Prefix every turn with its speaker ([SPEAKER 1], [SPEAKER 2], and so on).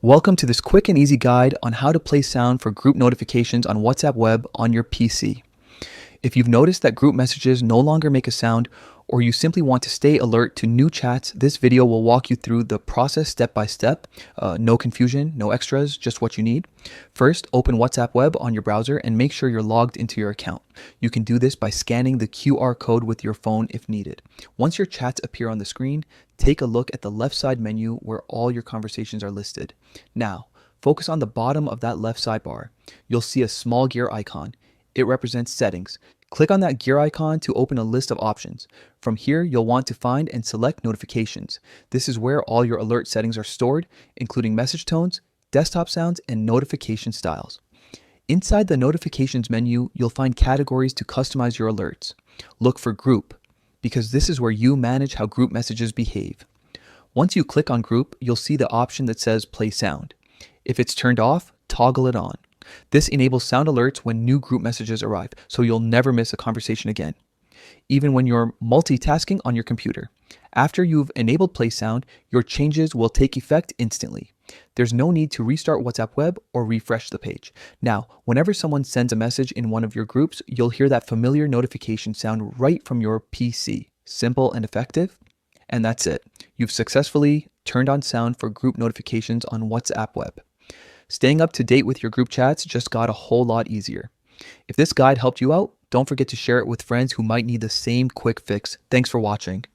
[SPEAKER 1] Welcome to this quick and easy guide on how to play sound for group notifications on WhatsApp Web on your PC. If you've noticed that group messages no longer make a sound, or you simply want to stay alert to new chats, this video will walk you through the process step by step. No confusion, no extras, just what you need. First, open WhatsApp Web on your browser and make sure you're logged into your account. You can do this by scanning the QR code with your phone if needed. Once your chats appear on the screen, take a look at the left side menu where all your conversations are listed. Now, focus on the bottom of that left sidebar. You'll see a small gear icon. It represents settings. Click on that gear icon to open a list of options. From here, you'll want to find and select notifications. This is where all your alert settings are stored, including message tones, desktop sounds, and notification styles. Inside the notifications menu, you'll find categories to customize your alerts. Look for group, because this is where you manage how group messages behave. Once you click on group, you'll see the option that says play sound. If it's turned off, toggle it on. This enables sound alerts when new group messages arrive, so you'll never miss a conversation again, even when you're multitasking on your computer. After you've enabled play sound, your changes will take effect instantly. There's no need to restart WhatsApp Web or refresh the page. Now, whenever someone sends a message in one of your groups, you'll hear that familiar notification sound right from your PC. Simple and effective. And that's it. You've successfully turned on sound for group notifications on WhatsApp Web. Staying up to date with your group chats just got a whole lot easier. If this guide helped you out, don't forget to share it with friends who might need the same quick fix. Thanks for watching.